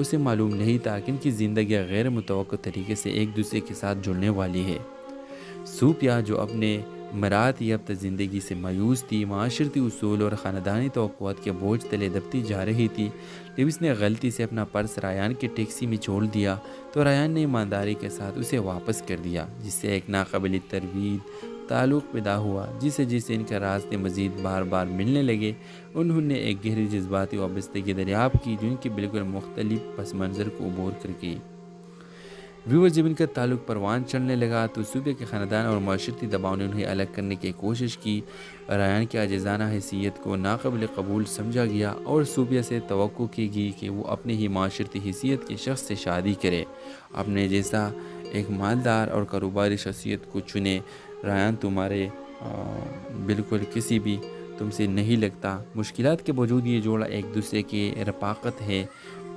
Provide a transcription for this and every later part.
اسے معلوم نہیں تھا کہ ان کی زندگیاں غیر متوقع طریقے سے ایک دوسرے کے ساتھ جڑنے والی ہے۔ صوفیہ جو اپنے مراد یافتہ زندگی سے مایوس تھی، معاشرتی اصول اور خاندانی توقعات کے بوجھ تلے دبتی جا رہی تھی، جب اس نے غلطی سے اپنا پرس ریان کے ٹیکسی میں چھوڑ دیا تو ریان نے ایمانداری کے ساتھ اسے واپس کر دیا، جس سے ایک ناقابل تردید تعلق پیدا ہوا۔ جسے ان کے راستے مزید بار بار ملنے لگے، انہوں نے ایک گہری جذباتی وابستگی دریافت کی جو ان کے بالکل مختلف پس منظر کو عبور کر گئی۔ ویورز، جب ان کا تعلق پروان چڑھنے لگا تو صوفیہ کے خاندان اور معاشرتی دباؤ نے انہیں الگ کرنے کی کوشش کی۔ ریان کی عاجزانہ حیثیت کو ناقابل قبول سمجھا گیا اور صوفیہ سے توقع کی گئی کہ وہ اپنے ہی معاشرتی حیثیت کے شخص سے شادی کرے، اپنے جیسا ایک مالدار اور کاروباری شخصیت کو چنے۔ ریان تمہارے بالکل کسی بھی تم سے نہیں لگتا۔ مشکلات کے باوجود یہ جوڑا ایک دوسرے کی رفاقت ہے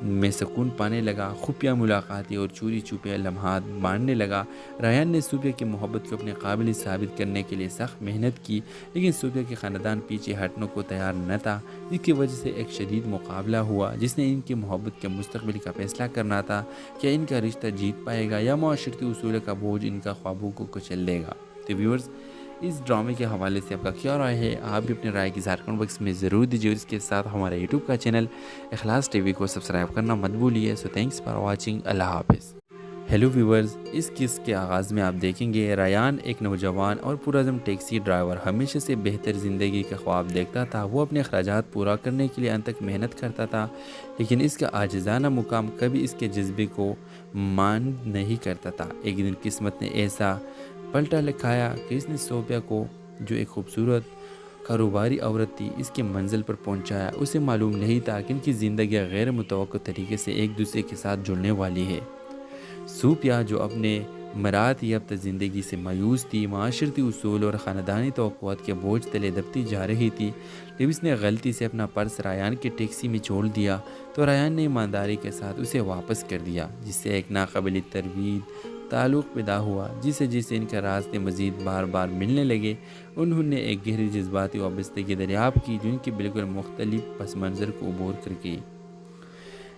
میں سکون پانے لگا، خفیہ ملاقاتیں اور چوری چھپے لمحات بانٹنے لگا۔ ریان نے صوفیہ کی محبت کو اپنے قابل ثابت کرنے کے لیے سخت محنت کی، لیکن صوفیہ کے خاندان پیچھے ہٹنے کو تیار نہ تھا، جس کی وجہ سے ایک شدید مقابلہ ہوا جس نے ان کی محبت کے مستقبل کا فیصلہ کرنا تھا کہ ان کا رشتہ جیت پائے گا یا معاشرتی اصول کا بوجھ ان کا خوابوں کو کچل دے گا۔ تو ویورز، اس ڈرامے کے حوالے سے آپ کا کیا رائے ہے؟ آپ بھی اپنے رائے کی اظہار کمنٹ باکس میں ضرور دیجیے، اور اس کے ساتھ ہمارے یوٹیوب کا چینل اخلاص ٹی وی کو سبسکرائب کرنا مت بھولیے۔ سو تھینکس فار واچنگ، اللہ حافظ۔ ہیلو ویورز، اس قصے کے آغاز میں آپ دیکھیں گے ریان ایک نوجوان اور پرعزم ٹیکسی ڈرائیور ہمیشہ سے بہتر زندگی کا خواب دیکھتا تھا۔ وہ اپنے اخراجات پورا کرنے کے لیے انت تک محنت کرتا تھا، لیکن اس کا عاجزانہ مقام کبھی اس کے جذبے کو مان نہیں کرتا تھا۔ ایک دن قسمت نے ایسا پلٹا لکھایا کہ اس نے صوفیہ کو، جو ایک خوبصورت کاروباری عورت تھی، اس کے منزل پر پہنچایا۔ اسے معلوم نہیں تھا کہ ان کی زندگیاں غیر متوقع طریقے سے ایک دوسرے کے ساتھ جڑنے والی ہے۔ صوفیہ جو اپنے مراد یافتہ زندگی سے مایوس تھی، معاشرتی اصول اور خاندانی توقعات کے بوجھ تلے دبتی جا رہی تھی، جب اس نے غلطی سے اپنا پرس ریان کے ٹیکسی میں چھوڑ دیا تو ریان نے ایمانداری کے ساتھ اسے واپس کر دیا، جس سے ایک ناقابل تردید تعلق پیدا ہوا۔ جسے ان کے راستے مزید بار بار ملنے لگے، انہوں نے ایک گہری جذباتی وابستگی دریافت کی جو ان کے بالکل مختلف پس منظر کو عبور کر گئی۔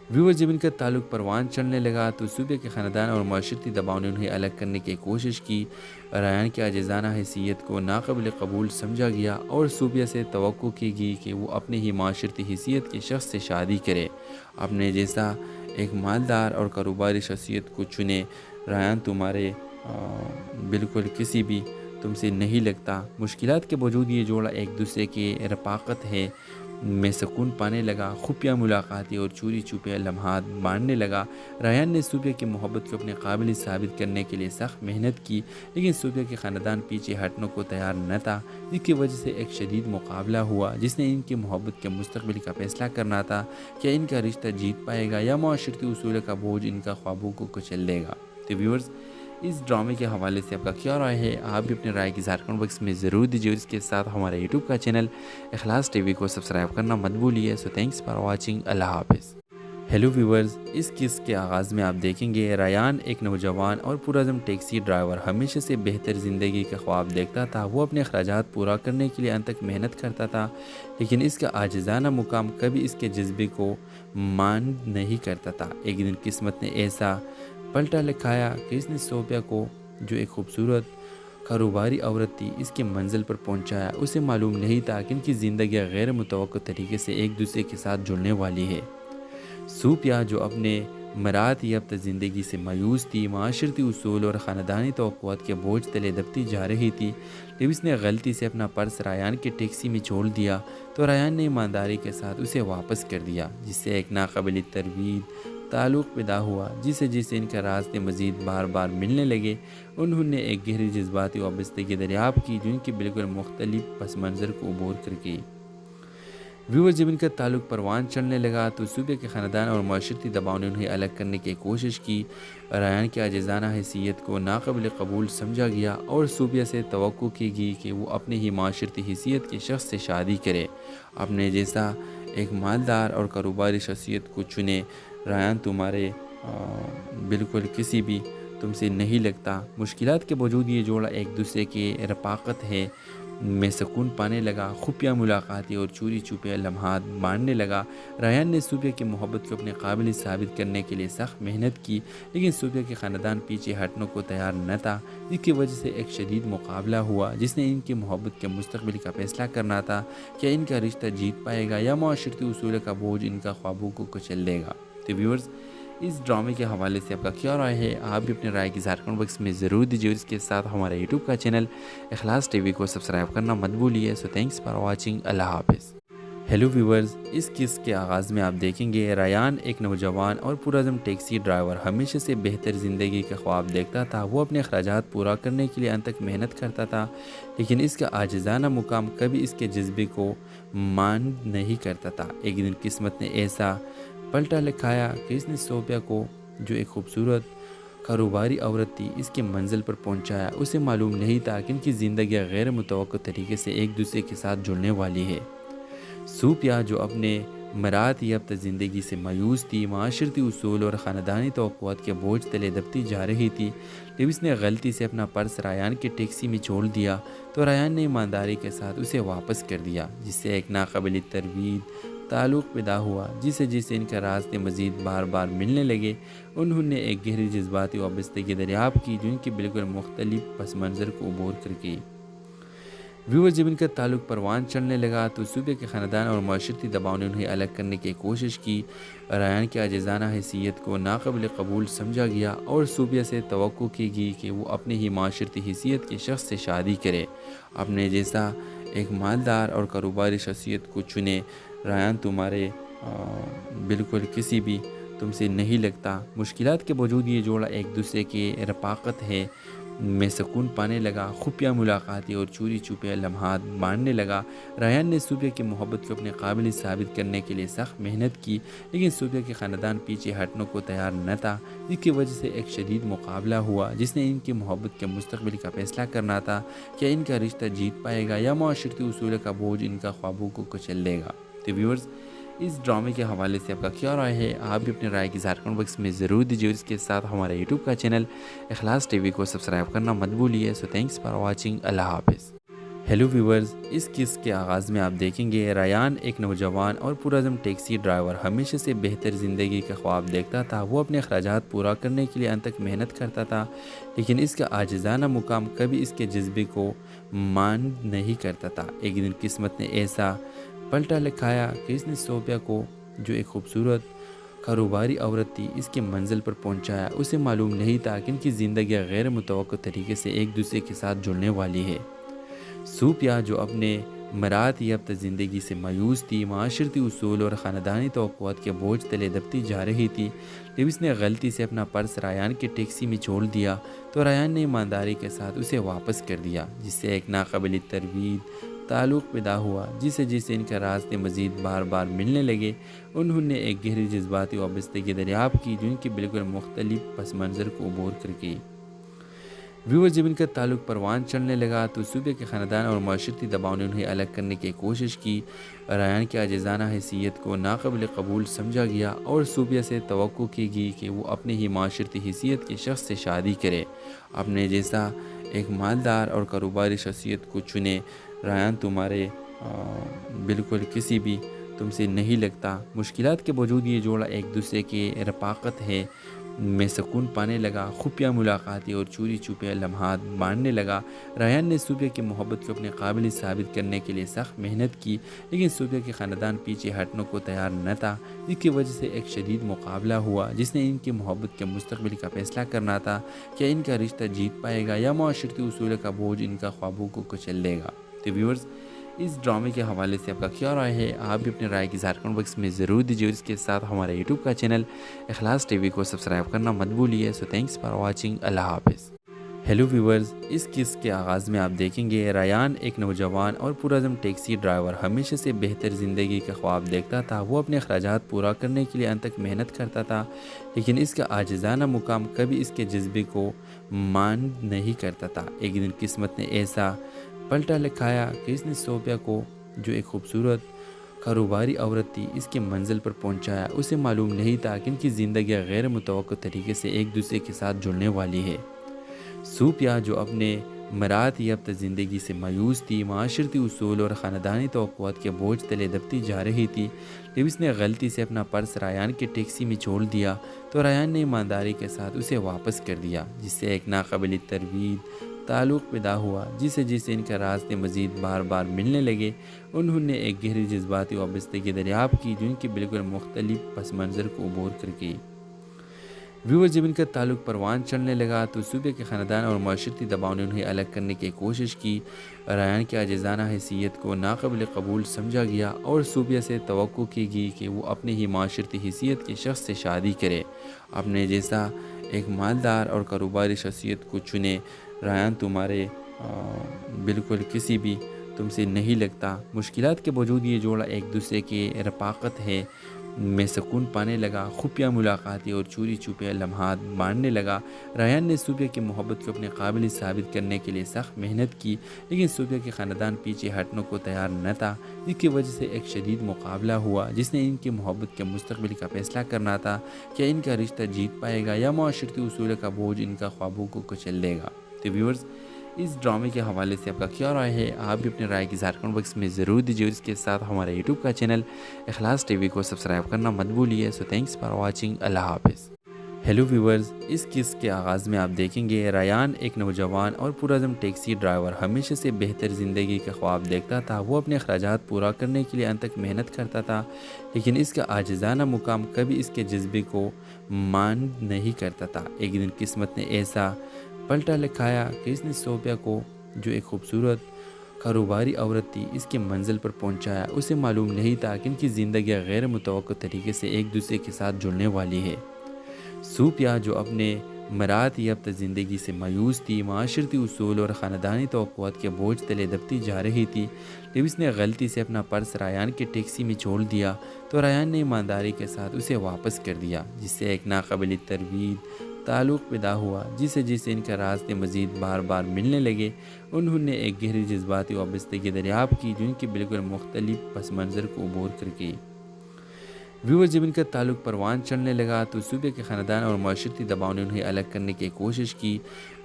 ویورز، جب ان کا تعلق پروان چڑھنے لگا تو صوفیہ کے خاندان اور معاشرتی دباؤ نے انہیں الگ کرنے کی کوشش کی۔ ریان کی عاجزانہ حیثیت کو ناقابل قبول سمجھا گیا اور صوفیہ سے توقع کی گئی کہ وہ اپنے ہی معاشرتی حیثیت کے شخص سے شادی کرے، اپنے جیسا ایک مالدار اور کاروباری شخصیت کو چنے۔ ریان تمہارے بالکل کسی بھی تم سے نہیں لگتا۔ مشکلات کے باوجود یہ جوڑا ایک دوسرے کی رفاقت ہے میں سکون پانے لگا، خفیہ ملاقاتیں اور چوری چھپے لمحات بانٹنے لگا۔ ریان نے صوفیہ کی محبت کو اپنے قابل ثابت کرنے کے لیے سخت محنت کی، لیکن صوفیہ کے خاندان پیچھے ہٹنے کو تیار نہ تھا، جس کی وجہ سے ایک شدید مقابلہ ہوا جس نے ان کی محبت کے مستقبل کا فیصلہ کرنا تھا کہ ان کا رشتہ جیت پائے گا یا معاشرتی اصول کا بوجھ ان کا خوابوں کو کچل دے گا۔ تو ویورز، اس ڈرامے کے حوالے سے آپ کا کیا رائے ہے؟ آپ بھی اپنے رائے کی اظہار کمنٹ باکس میں ضرور دیجیے، اور اس کے ساتھ ہمارے یوٹیوب کا چینل اخلاص ٹی وی کو سبسکرائب کرنا مت بھولیے۔ سو تھینکس فار واچنگ، اللہ حافظ۔ ہیلو ویورز، اس قصے کے آغاز میں آپ دیکھیں گے ریان ایک نوجوان اور پرعزم ٹیکسی ڈرائیور ہمیشہ سے بہتر زندگی کا خواب دیکھتا تھا۔ وہ اپنے اخراجات پورا کرنے کے لیے انت تک محنت کرتا تھا، لیکن اس کا عاجزانہ مقام کبھی اس کے جذبے کو مان نہیں کرتا تھا۔ ایک دن قسمت نے ایسا پلٹا لکھایا کہ اس نے صوفیہ کو، جو ایک خوبصورت کاروباری عورت تھی، اس کے منزل پر پہنچایا۔ اسے معلوم نہیں تھا کہ ان کی زندگیاں غیر متوقع طریقے سے ایک دوسرے کے ساتھ جڑنے والی ہے۔ صوفیہ جو اپنے مراد یافتہ زندگی سے مایوس تھی، معاشرتی اصول اور خاندانی توقعات کے بوجھ تلے دبتی جا رہی تھی، جب اس نے غلطی سے اپنا پرس ریان کے ٹیکسی میں چھوڑ دیا تو ریان نے ایمانداری کے ساتھ اسے واپس کر دیا، جس سے ایک ناقابل تردید تعلق پیدا ہوا۔ جسے ان کے راستے مزید بار بار ملنے لگے، انہوں نے ایک گہری جذباتی وابستگی دریافت کی جو ان کے بالکل مختلف پس منظر کو عبور کر گئی۔ ویورز، جب ان کا تعلق پروان چڑھنے لگا تو صوفیہ کے خاندان اور معاشرتی دباؤ نے انہیں الگ کرنے کی کوشش کی۔ ریان کی عاجزانہ حیثیت کو ناقابل قبول سمجھا گیا اور صوفیہ سے توقع کی گئی کہ وہ اپنے ہی معاشرتی حیثیت کے شخص سے شادی کرے، اپنے جیسا ایک مالدار اور کاروباری شخصیت کو چنے۔ ریان تمہارے بالکل کسی بھی تم سے نہیں لگتا۔ مشکلات کے باوجود یہ جوڑا ایک دوسرے کی رفاقت ہے میں سکون پانے لگا، خفیہ ملاقاتیں اور چوری چھپے لمحات بانٹنے لگا۔ ریان نے صوفیہ کی محبت کو اپنے قابل ثابت کرنے کے لیے سخت محنت کی، لیکن صوفیہ کے خاندان پیچھے ہٹنے کو تیار نہ تھا، جس کی وجہ سے ایک شدید مقابلہ ہوا جس نے ان کی محبت کے مستقبل کا فیصلہ کرنا تھا کہ ان کا رشتہ جیت پائے گا یا معاشرتی اصول کا بوجھ ان کا خوابوں کو کچل دے گا۔ تو ویورز، اس ڈرامے کے حوالے سے آپ کا کیا رائے ہے؟ آپ بھی اپنے رائے کی اظہار کمنٹ باکس میں ضرور دیجیے، اور اس کے ساتھ ہمارے یوٹیوب کا چینل اخلاص ٹی وی کو سبسکرائب کرنا مت بھولیے۔ سو تھینکس فار واچنگ، اللہ حافظ۔ ہیلو ویورز، اس قصے کے آغاز میں آپ دیکھیں گے ریان ایک نوجوان اور پرعزم ٹیکسی ڈرائیور ہمیشہ سے بہتر زندگی کا خواب دیکھتا تھا۔ وہ اپنے اخراجات پورا کرنے کے لیے انت تک محنت کرتا تھا، لیکن اس کا عاجزانہ مقام کبھی اس کے جذبے کو مان نہیں کرتا تھا۔ ایک دن قسمت نے ایسا پلٹا لکھایا کہ اس نے صوفیہ کو، جو ایک خوبصورت کاروباری عورت تھی، اس کے منزل پر پہنچایا۔ اسے معلوم نہیں تھا کہ ان کی زندگیاں غیر متوقع طریقے سے ایک دوسرے کے ساتھ جڑنے والی ہے۔ صوفیہ، جو اپنے مراد یافتہ زندگی سے مایوس تھی، معاشرتی اصول اور خاندانی توقعات کے بوجھ تلے دبتی جا رہی تھی، جب اس نے غلطی سے اپنا پرس ریان کی ٹیکسی میں چھوڑ دیا تو ریان نے ایمانداری کے ساتھ اسے واپس کر دیا، جس سے ایک ناقابل تردید تعلق پیدا ہوا۔ جسے ان کے راستے مزید بار بار ملنے لگے، انہوں نے ایک گہری جذباتی وابستگی دریافت کی جو ان کی بالکل مختلف پس منظر کو عبور کر گئی۔ ویور، جب ان کا تعلق پروان چڑھنے لگا تو صوفیہ کے خاندان اور معاشرتی دباؤ نے انہیں الگ کرنے کی کوشش کی۔ ریان کی عاجزانہ حیثیت کو ناقابل قبول سمجھا گیا اور صوفیہ سے توقع کی گئی کہ وہ اپنے ہی معاشرتی حیثیت کے شخص سے شادی کرے، اپنے جیسا ایک مالدار اور کاروباری شخصیت کو چنے۔ ریان تمہارے بالکل کسی بھی تم سے نہیں لگتا۔ مشکلات کے باوجود یہ جوڑا ایک دوسرے کی رفاقت ہے میں سکون پانے لگا، خفیہ ملاقاتیں اور چوری چھپے لمحات بانٹنے لگا۔ ریان نے صوفیہ کی محبت کو اپنے قابل ثابت کرنے کے لیے سخت محنت کی، لیکن صوفیہ کے خاندان پیچھے ہٹنے کو تیار نہ تھا، جس کی وجہ سے ایک شدید مقابلہ ہوا جس نے ان کی محبت کے مستقبل کا فیصلہ کرنا تھا کہ ان کا رشتہ جیت پائے گا یا معاشرتی اصول کا بوجھ ان کا خوابوں کو کچل دے گا۔ تو ویورز، اس ڈرامے کے حوالے سے آپ کا کیا رائے ہے؟ آپ بھی اپنے رائے کی اظہار کمنٹ باکس میں ضرور دیجیے، اور اس کے ساتھ ہمارے یوٹیوب کا چینل اخلاص ٹی وی کو سبسکرائب کرنا مت بھولیے۔ سو تھینکس فار واچنگ، اللہ حافظ۔ ہیلو ویورز، اس قصے کے آغاز میں آپ دیکھیں گے ریان ایک نوجوان اور پرعزم ٹیکسی ڈرائیور ہمیشہ سے بہتر زندگی کا خواب دیکھتا تھا۔ وہ اپنے اخراجات پورا کرنے کے لیے انت تک محنت کرتا تھا، لیکن اس کا عاجزانہ مقام کبھی اس کے جذبے کو مان نہیں کرتا تھا۔ ایک دن قسمت نے ایسا پلٹا لکھایا کہ اس نے صوفیہ کو، جو ایک خوبصورت کاروباری عورت تھی، اس کے منزل پر پہنچایا۔ اسے معلوم نہیں تھا کہ ان کی زندگیاں غیر متوقع طریقے سے ایک دوسرے کے ساتھ جڑنے والی ہے۔ صوفیہ، جو اپنے مراد یافتہ زندگی سے مایوس تھی، معاشرتی اصول اور خاندانی توقعات کے بوجھ تلے دبتی جا رہی تھی، جب اس نے غلطی سے اپنا پرس ریان کی ٹیکسی میں چھوڑ دیا تو ریان نے ایمانداری کے ساتھ اسے واپس کر دیا، جس سے ایک ناقابل تردید تعلق پیدا ہوا۔ جسے ان کے راستے مزید بار بار ملنے لگے، انہوں نے ایک گہری جذباتی وابستگی دریافت کی جو ان کی بالکل مختلف پس منظر کو عبور کر گئی۔ ویور، جب ان کا تعلق پروان چڑھنے لگا تو صوفیہ کے خاندان اور معاشرتی دباؤ نے انہیں الگ کرنے کی کوشش کی۔ ریان کی عاجزانہ حیثیت کو ناقابل قبول سمجھا گیا اور صوفیہ سے توقع کی گئی کہ وہ اپنے ہی معاشرتی حیثیت کے شخص سے شادی کرے، اپنے جیسا ایک مالدار اور کاروباری شخصیت کو چنے۔ ریان تمہارے بالکل کسی بھی تم سے نہیں لگتا۔ مشکلات کے باوجود یہ جوڑا ایک دوسرے کی رفاقت ہے میں سکون پانے لگا، خفیہ ملاقاتیں اور چوری چھپے لمحات بانٹنے لگا۔ ریان نے صوفیہ کی محبت کو اپنے قابل ثابت کرنے کے لیے سخت محنت کی، لیکن صوفیہ کے خاندان پیچھے ہٹنے کو تیار نہ تھا، جس کی وجہ سے ایک شدید مقابلہ ہوا جس نے ان کی محبت کے مستقبل کا فیصلہ کرنا تھا کہ ان کا رشتہ جیت پائے گا یا معاشرتی اصول کا بوجھ ان کا خوابوں کو کچل دے گا۔ تو ویورز، اس ڈرامے کے حوالے سے آپ کا کیا رائے ہے؟ آپ بھی اپنے رائے کی اظہار کمنٹ باکس میں ضرور دیجیے، اور اس کے ساتھ ہمارے یوٹیوب کا چینل اخلاص ٹی وی کو سبسکرائب کرنا مت بھولیے۔ سو تھینکس فار واچنگ، اللہ حافظ۔ ہیلو ویورز، اس قصے کے آغاز میں آپ دیکھیں گے ریان ایک نوجوان اور پرعزم ٹیکسی ڈرائیور ہمیشہ سے بہتر زندگی کا خواب دیکھتا تھا۔ وہ اپنے اخراجات پورا کرنے کے لیے انت تک محنت کرتا تھا، لیکن اس کا عاجزانہ مقام کبھی اس کے جذبے کو مان نہیں کرتا تھا۔ ایک دن قسمت نے ایسا پلٹا لکھایا کہ اس نے صوفیہ کو، جو ایک خوبصورت کاروباری عورت تھی، اس کے منزل پر پہنچایا۔ اسے معلوم نہیں تھا کہ ان کی زندگیاں غیر متوقع طریقے سے ایک دوسرے کے ساتھ جڑنے والی ہے۔ صوفیہ، جو اپنے مراعات یافتہ زندگی سے مایوس تھی، معاشرتی اصول اور خاندانی توقعات کے بوجھ تلے دبتی جا رہی تھی۔ جب اس نے غلطی سے اپنا پرس ریان کے ٹیکسی میں چھوڑ دیا تو ریان نے ایمانداری کے ساتھ اسے واپس کر دیا، جس سے ایک ناقابل تردید تعلق پیدا ہوا۔ جسے ان کے راستے مزید بار بار ملنے لگے، انہوں نے ایک گہری جذباتی وابستگی دریافت کی جو ان کے بالکل مختلف پس منظر کو عبور کر گئی۔ ویور جب ان کا تعلق پروان چڑھنے لگا تو صوبے کے خاندان اور معاشرتی دباؤ نے انہیں الگ کرنے کی کوشش کی۔ ریان کی عاجزانہ حیثیت کو ناقابل قبول سمجھا گیا اور صوبے سے توقع کی گئی کہ وہ اپنے ہی معاشرتی حیثیت کے شخص سے شادی کرے، اپنے جیسا ایک مالدار اور کاروباری شخصیت کو چنے۔ ریان تمہارے بالکل کسی بھی تم سے نہیں لگتا۔ مشکلات کے باوجود یہ جوڑا ایک دوسرے کے رفاقت ہے میں سکون پانے لگا، خفیہ ملاقاتیں اور چوری چھپے لمحات بانٹنے لگا۔ ریان نے صوبے کی محبت کو اپنے قابل ثابت کرنے کے لیے سخت محنت کی، لیکن صوبے کے خاندان پیچھے ہٹنے کو تیار نہ تھا، جس کی وجہ سے ایک شدید مقابلہ ہوا جس نے ان کی محبت کے مستقبل کا فیصلہ کرنا تھا۔ کیا ان کا رشتہ جیت پائے گا یا معاشرتی اصول کا بوجھ ان کا خوابوں کو کچل دے گا؟ تو ویورز، اس ڈرامے کے حوالے سے آپ کا کیا رائے ہے؟ آپ بھی اپنے رائے کی اظہار کمنٹ باکس میں ضرور دیجیے، اور اس کے ساتھ ہمارے یوٹیوب کا چینل اخلاص ٹی وی کو سبسکرائب کرنا مت بھولیے۔ سو تھینکس فار واچنگ، اللہ حافظ۔ ہیلو ویورز، اس قصے کے آغاز میں آپ دیکھیں گے ریان ایک نوجوان اور پرعزم ٹیکسی ڈرائیور ہمیشہ سے بہتر زندگی کا خواب دیکھتا تھا۔ وہ اپنے اخراجات پورا کرنے کے لیے انت تک محنت کرتا تھا، لیکن اس کا عاجزانہ مقام کبھی اس کے جذبے کو مان نہیں کرتا تھا۔ ایک دن قسمت نے ایسا پلٹا لکھایا کہ اس نے صوبیہ کو، جو ایک خوبصورت کاروباری عورت تھی، اس کے منزل پر پہنچایا۔ اسے معلوم نہیں تھا کہ ان کی زندگی غیر متوقع طریقے سے ایک دوسرے کے ساتھ جڑنے والی ہے۔ صوبیہ جو اپنے مراعات یافتہ زندگی سے مایوس تھی، معاشرتی اصول اور خاندانی توقعات کے بوجھ تلے دبتی جا رہی تھی۔ جب اس نے غلطی سے اپنا پرس ریان کے ٹیکسی میں چھوڑ دیا تو ریان نے ایمانداری کے ساتھ اسے واپس کر دیا، جس سے ایک ناقابل تردید تعلق پیدا ہوا۔ جسے ان کے راستے مزید بار بار ملنے لگے، انہوں نے ایک گہری جذباتی وابستگی دریافت کی جو ان کے بالکل مختلف پس منظر کو عبور کر گئی۔ ویور جب ان کا تعلق پروان چڑھنے لگا تو صوبے کے خاندان اور معاشرتی دباؤ نے انہیں الگ کرنے کی کوشش کی۔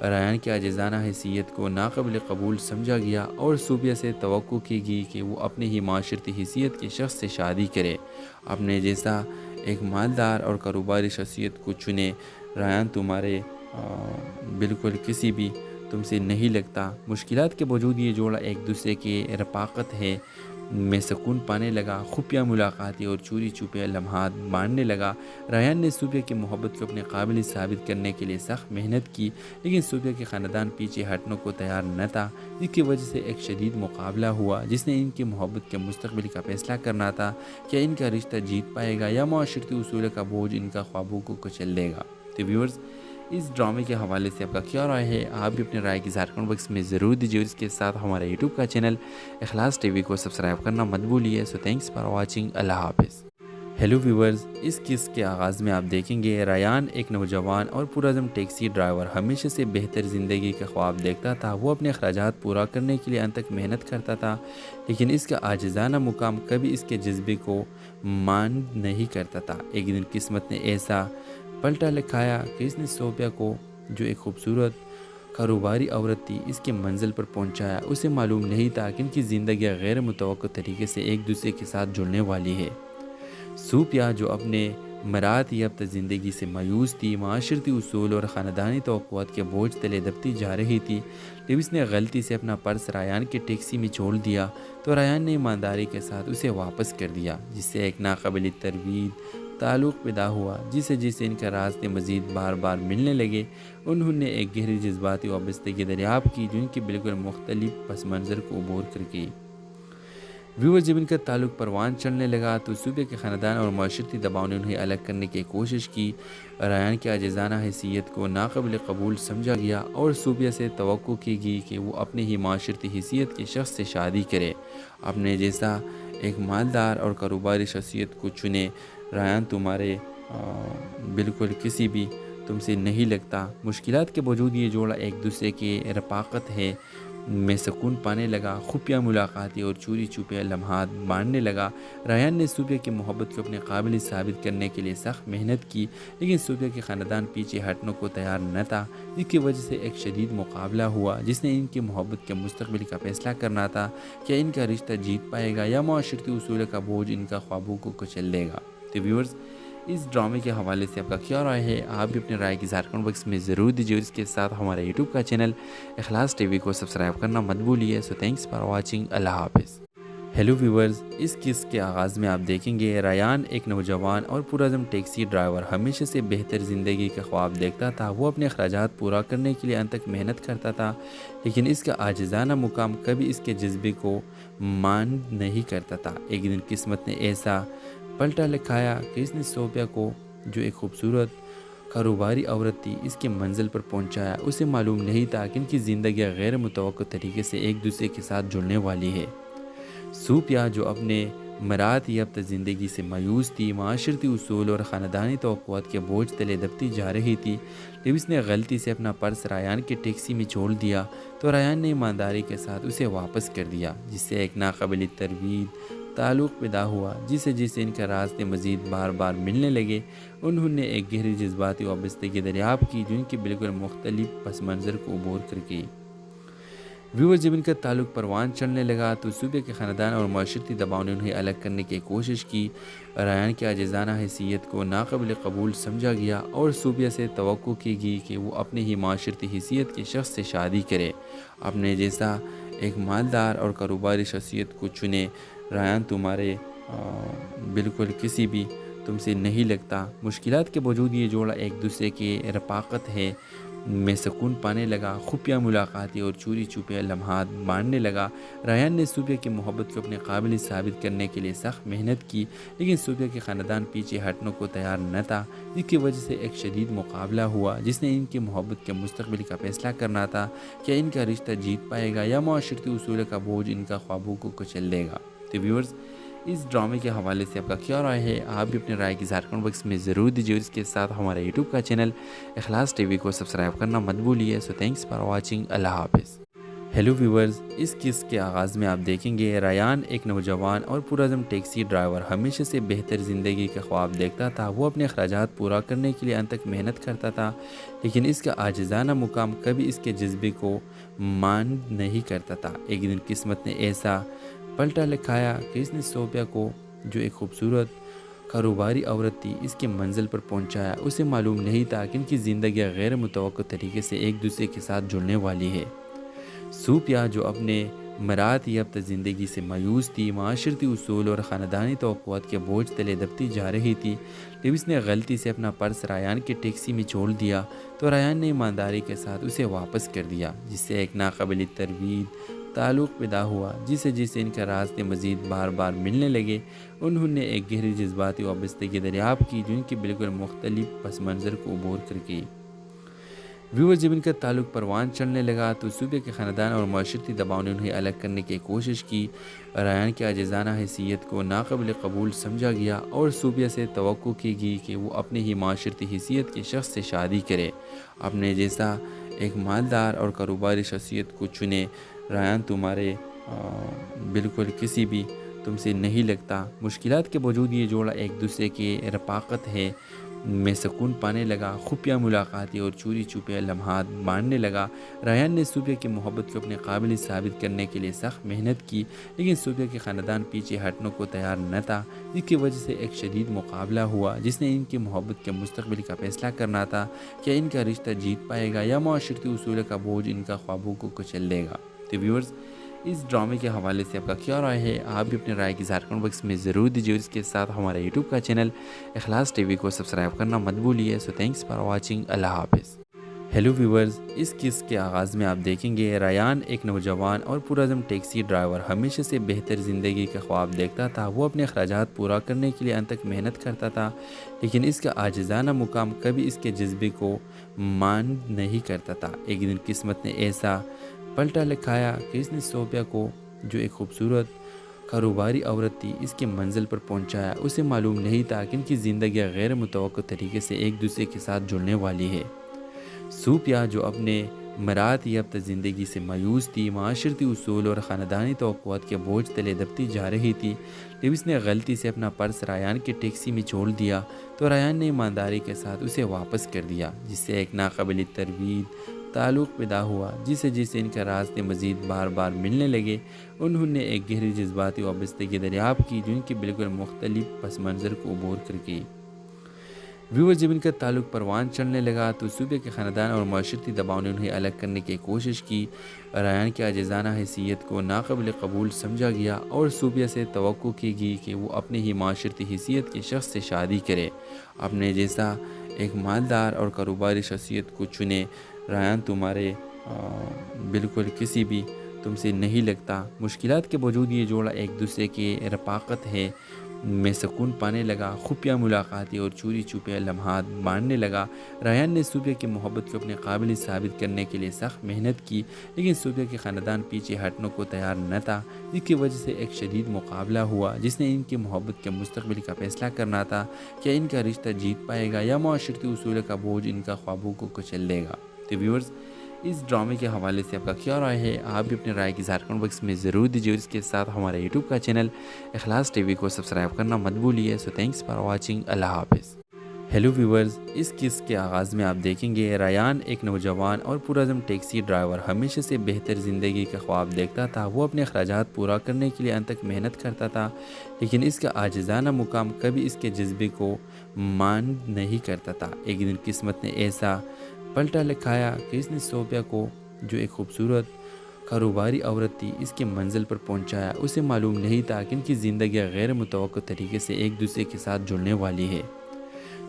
ریان کی عاجزانہ حیثیت کو ناقابل قبول سمجھا گیا اور صوبے سے توقع کی گئی کہ وہ اپنے ہی معاشرتی حیثیت کے شخص سے شادی کرے، اپنے جیسا ایک مالدار اور کاروباری شخصیت کو چنے۔ ریان تمہارے بالکل کسی بھی تم سے نہیں لگتا۔ مشکلات کے باوجود یہ جوڑا ایک دوسرے کے رفاقت ہے میں سکون پانے لگا، خفیہ ملاقاتیں اور چوری چھپے لمحات بانٹنے لگا۔ ریان نے صوبے کی محبت کو اپنے قابل ثابت کرنے کے لیے سخت محنت کی، لیکن صوبے کے خاندان پیچھے ہٹنے کو تیار نہ تھا، جس کی وجہ سے ایک شدید مقابلہ ہوا جس نے ان کی محبت کے مستقبل کا فیصلہ کرنا تھا۔ کیا ان کا رشتہ جیت پائے گا یا معاشرتی اصول کا بوجھ ان کا خوابوں کو کچل دے گا؟ تو ویورز، اس ڈرامے کے حوالے سے آپ کا کیا رائے ہے؟ آپ بھی اپنے رائے کی اظہار کمنٹ باکس میں ضرور دیجیے، اور اس کے ساتھ ہمارے یوٹیوب کا چینل اخلاص ٹی وی کو سبسکرائب کرنا مت بھولیے۔ سو تھینکس فار واچنگ، اللہ حافظ۔ ہیلو ویورز، اس قصے کے آغاز میں آپ دیکھیں گے ریان ایک نوجوان اور پرعزم ٹیکسی ڈرائیور ہمیشہ سے بہتر زندگی کا خواب دیکھتا تھا۔ وہ اپنے اخراجات پورا کرنے کے لیے انت تک محنت کرتا تھا، لیکن اس کا عاجزانہ مقام کبھی اس کے جذبے کو مان نہیں کرتا تھا۔ ایک دن قسمت نے ایسا پلٹا لکھایا کہ اس نے صوبیہ کو، جو ایک خوبصورت کاروباری عورت تھی، اس کے منزل پر پہنچایا۔ اسے معلوم نہیں تھا کہ ان کی زندگی غیر متوقع طریقے سے ایک دوسرے کے ساتھ جڑنے والی ہے۔ صوبیہ جو اپنے مراعات یافتہ زندگی سے مایوس تھی، معاشرتی اصول اور خاندانی توقعات کے بوجھ تلے دبتی جا رہی تھی۔ جب اس نے غلطی سے اپنا پرس ریان کے ٹیکسی میں چھوڑ دیا تو ریان نے ایمانداری کے ساتھ اسے واپس کر دیا، جس سے ایک ناقابل تردید تعلق پیدا ہوا۔ جسے ان کے راستے مزید بار بار ملنے لگے، انہوں نے ایک گہری جذباتی وابستگی دریافت کی جو ان کے بالکل مختلف پس منظر کو عبور کر گئی۔ ویور جب ان کا تعلق پروان چڑھنے لگا تو صوبے کے خاندان اور معاشرتی دباؤ نے انہیں الگ کرنے کی کوشش کی۔ ریان کی عاجزانہ حیثیت کو ناقابل قبول سمجھا گیا اور صوبے سے توقع کی گئی کہ وہ اپنے ہی معاشرتی حیثیت کے شخص سے شادی کرے، اپنے جیسا ایک مالدار اور کاروباری شخصیت کو چنے۔ ریان تمہارے بالکل کسی بھی تم سے نہیں لگتا۔ مشکلات کے باوجود یہ جوڑا ایک دوسرے کے رفاقت ہے میں سکون پانے لگا، خفیہ ملاقاتیں اور چوری چھپے لمحات بانٹنے لگا۔ ریان نے صوفیہ کی محبت کو اپنے قابل ثابت کرنے کے لیے سخت محنت کی، لیکن صوفیہ کے خاندان پیچھے ہٹنے کو تیار نہ تھا، جس کی وجہ سے ایک شدید مقابلہ ہوا جس نے ان کی محبت کے مستقبل کا فیصلہ کرنا تھا کہ ان کا رشتہ جیت پائے گا یا معاشرتی اصول کا بوجھ ان کا خوابوں کو کچل دے گا۔ تو ویورز، اس ڈرامے کے حوالے سے آپ کا کیا رائے ہے؟ آپ بھی اپنے رائے کی کمنٹ باکس میں ضرور دیجیے، اور اس کے ساتھ ہمارے یوٹیوب کا چینل اخلاص ٹی وی کو سبسکرائب کرنا مت بھولیے۔ سو تھینکس فار واچنگ، اللہ حافظ۔ ہیلو ویورز، اس قصے کے آغاز میں آپ دیکھیں گے ریان ایک نوجوان اور پرعزم ٹیکسی ڈرائیور ہمیشہ سے بہتر زندگی کا خواب دیکھتا تھا۔ وہ اپنے اخراجات پورا کرنے کے لیے انت تک محنت کرتا تھا، لیکن اس کا عاجزانہ مقام کبھی اس کے جذبے کو مان نہیں کرتا تھا۔ ایک دن قسمت نے ایسا پلٹا لکھایا کہ اس نے صوفیہ کو، جو ایک خوبصورت کاروباری عورت تھی، اس کے منزل پر پہنچایا۔ اسے معلوم نہیں تھا کہ ان کی زندگیاں غیر متوقع طریقے سے ایک دوسرے کے ساتھ جڑنے والی ہے۔ صوفیہ، جو اپنے مراد یافتہ زندگی سے مایوس تھی، معاشرتی اصول اور خاندانی توقعات کے بوجھ تلے دبتی جا رہی تھی، جب اس نے غلطی سے اپنا پرس ریان کی ٹیکسی میں چھوڑ دیا تو ریان نے ایمانداری کے ساتھ اسے واپس کر دیا، جس سے ایک ناقابل تردید تعلق پیدا ہوا۔ جسے ان کا راستے مزید بار بار ملنے لگے، انہوں نے ایک گہری جذباتی وابستگی دریافت کی جو ان کے بالکل مختلف پس منظر کو عبور کر گئی۔ ویور، جب ان کا تعلق پروان چڑھنے لگا تو صوفیہ کے خاندان اور معاشرتی دباؤ نے انہیں الگ کرنے کی کوشش کی۔ ریان کی عاجزانہ حیثیت کو ناقابل قبول سمجھا گیا اور صوفیہ سے توقع کی گئی کہ وہ اپنے ہی معاشرتی حیثیت کے شخص سے شادی کرے، اپنے جیسا ایک مالدار اور کاروباری شخصیت کو چنے۔ ریان تمہارے بالکل کسی بھی تم سے نہیں لگتا۔ مشکلات کے باوجود یہ جوڑا ایک دوسرے کی رفاقت ہے میں سکون پانے لگا، خفیہ ملاقاتیں اور چوری چھپے لمحات بانٹنے لگا۔ ریان نے صوفیہ کی محبت کو اپنے قابل ثابت کرنے کے لیے سخت محنت کی، لیکن صوفیہ کے خاندان پیچھے ہٹنے کو تیار نہ تھا، جس کی وجہ سے ایک شدید مقابلہ ہوا جس نے ان کی محبت کے مستقبل کا فیصلہ کرنا تھا کہ ان کا رشتہ جیت پائے گا یا معاشرتی اصول کا بوجھ ان کا خوابوں کو کچل دے گا۔ تو ویورز، اس ڈرامے کے حوالے سے آپ کا کیا رائے ہے؟ آپ بھی اپنے رائے کی کمنٹ باکس میں ضرور دیجیے، اور اس کے ساتھ ہمارے یوٹیوب کا چینل اخلاص ٹی وی کو سبسکرائب کرنا مت بھولیے۔ سو تھینکس فار واچنگ، اللہ حافظ۔ ہیلو ویورز، اس قصے کے آغاز میں آپ دیکھیں گے ریان ایک نوجوان اور پرعزم ٹیکسی ڈرائیور ہمیشہ سے بہتر زندگی کا خواب دیکھتا تھا۔ وہ اپنے اخراجات پورا کرنے کے لیے انت تک محنت کرتا تھا، لیکن اس کا عاجزانہ مقام کبھی اس کے جذبے کو مان نہیں کرتا تھا۔ ایک دن قسمت نے ایسا پلٹا لکھایا کہ اس نے صوفیہ کو، جو ایک خوبصورت کاروباری عورت تھی، اس کے منزل پر پہنچایا۔ اسے معلوم نہیں تھا کہ ان کی زندگیاں غیر متوقع طریقے سے ایک دوسرے کے ساتھ جڑنے والی ہے۔ صوفیہ، جو اپنے مراد یافتہ زندگی سے مایوس تھی، معاشرتی اصول اور خاندانی توقعات کے بوجھ تلے دبتی جا رہی تھی، جب اس نے غلطی سے اپنا پرس ریان کی ٹیکسی میں چھوڑ دیا تو ریان نے ایمانداری کے ساتھ اسے واپس کر دیا، جس سے ایک ناقابل تردید تعلق پیدا ہوا۔ جسے ان کا راستے مزید بار بار ملنے لگے، انہوں نے ایک گہری جذباتی وابستگی دریافت کی جو ان کے بالکل مختلف پس منظر کو عبور کر گئی۔ ویور، جب ان کا تعلق پروان چڑھنے لگا تو صوفیہ کے خاندان اور معاشرتی دباؤ نے انہیں الگ کرنے کی کوشش کی۔ ریان کی عاجزانہ حیثیت کو ناقابل قبول سمجھا گیا اور صوفیہ سے توقع کی گئی کہ وہ اپنے ہی معاشرتی حیثیت کے شخص سے شادی کرے، اپنے جیسا ایک مالدار اور کاروباری شخصیت کو چنے۔ ریان تمہارے بالکل کسی بھی تم سے نہیں لگتا۔ مشکلات کے باوجود یہ جوڑا ایک دوسرے کی رفاقت ہے میں سکون پانے لگا، خفیہ ملاقاتیں اور چوری چھپے لمحات بانٹنے لگا۔ ریان نے صوفیہ کی محبت کو اپنے قابل ثابت کرنے کے لیے سخت محنت کی، لیکن صوفیہ کے خاندان پیچھے ہٹنے کو تیار نہ تھا، جس کی وجہ سے ایک شدید مقابلہ ہوا جس نے ان کی محبت کے مستقبل کا فیصلہ کرنا تھا کہ ان کا رشتہ جیت پائے گا یا معاشرتی اصول کا بوجھ ان کا خوابوں کو کچل دے گا۔ تو ویورز، اس ڈرامے کے حوالے سے آپ کا کیا رائے ہے؟ آپ بھی اپنے رائے کی کمنٹ باکس میں ضرور دیجیے، اور اس کے ساتھ ہمارے یوٹیوب کا چینل اخلاص ٹی وی کو سبسکرائب کرنا مت بھولیے۔ سو تھینکس فار واچنگ، اللہ حافظ۔ ہیلو ویورز، اس قصے کے آغاز میں آپ دیکھیں گے ریان ایک نوجوان اور پرعزم ٹیکسی ڈرائیور ہمیشہ سے بہتر زندگی کا خواب دیکھتا تھا۔ وہ اپنے اخراجات پورا کرنے کے لیے انت تک محنت کرتا تھا، لیکن اس کا عاجزانہ مقام کبھی اس کے جذبے کو مان نہیں کرتا تھا۔ ایک دن قسمت نے ایسا پلٹا لکھایا کہ اس نے صوفیہ کو، جو ایک خوبصورت کاروباری عورت تھی، اس کے منزل پر پہنچایا۔ اسے معلوم نہیں تھا کہ ان کی زندگیاں غیر متوقع طریقے سے ایک دوسرے کے ساتھ جڑنے والی ہے۔ صوفیہ، جو اپنے مراد یافتہ زندگی سے مایوس تھی، معاشرتی اصول اور خاندانی توقعات کے بوجھ تلے دبتی جا رہی تھی۔ جب اس نے غلطی سے اپنا پرس ریان کی ٹیکسی میں چھوڑ دیا تو ریان نے ایمانداری کے ساتھ اسے واپس کر دیا، جس سے ایک ناقابل تردید تعلق پیدا ہوا۔ جسے ان کے راستے مزید بار بار ملنے لگے، انہوں نے ایک گہری جذباتی وابستگی دریافت کی جو ان کے بالکل مختلف پس منظر کو عبور کر گئی۔ ویور جب ان کا تعلق پروان چڑھنے لگا تو صوبے کے خاندان اور معاشرتی دباؤ نے انہیں الگ کرنے کی کوشش کی۔ ریان کی عاجزانہ حیثیت کو ناقابل قبول سمجھا گیا اور صوبیہ سے توقع کی گئی کہ وہ اپنے ہی معاشرتی حیثیت کے شخص سے شادی کرے، اپنے جیسا ایک مالدار اور کاروباری شخصیت کو چنے۔ ریان تمہارے بالکل کسی بھی تم سے نہیں لگتا۔ مشکلات کے باوجود یہ جوڑا ایک دوسرے کی رفاقت ہے میں سکون پانے لگا، خفیہ ملاقاتیں اور چوری چھپے لمحات بانٹنے لگا۔ ریان نے صوبیہ کی محبت کو اپنے قابل ثابت کرنے کے لیے سخت محنت کی، لیکن صوبیہ کے خاندان پیچھے ہٹنے کو تیار نہ تھا، جس کی وجہ سے ایک شدید مقابلہ ہوا جس نے ان کی محبت کے مستقبل کا فیصلہ کرنا تھا۔ کیا ان کا رشتہ جیت پائے گا یا معاشرتی اصول کا بوجھ ان کا خوابوں کو کچل دے گا؟ تو ویورز، اس ڈرامے کے حوالے سے آپ کا کیا رائے ہے؟ آپ بھی اپنے رائے کی اظہار کمنٹ باکس میں ضرور دیجیے، اور اس کے ساتھ ہمارے یوٹیوب کا چینل اخلاص ٹی وی کو سبسکرائب کرنا مت بھولیے۔ سو تھینکس فار واچنگ، اللہ حافظ۔ ہیلو ویورز، اس قصے کے آغاز میں آپ دیکھیں گے ریان ایک نوجوان اور پرعزم ٹیکسی ڈرائیور ہمیشہ سے بہتر زندگی کا خواب دیکھتا تھا۔ وہ اپنے اخراجات پورا کرنے کے لیے انت تک محنت کرتا تھا، لیکن اس کا عاجزانہ مقام کبھی اس کے جذبے کو مان نہیں کرتا تھا۔ ایک دن قسمت نے ایسا پلٹا لکھایا کہ اس نے صوبیہ کو، جو ایک خوبصورت کاروباری عورت تھی، اس کے منزل پر پہنچایا۔ اسے معلوم نہیں تھا کہ ان کی زندگی غیر متوقع طریقے سے ایک دوسرے کے ساتھ جڑنے والی ہے۔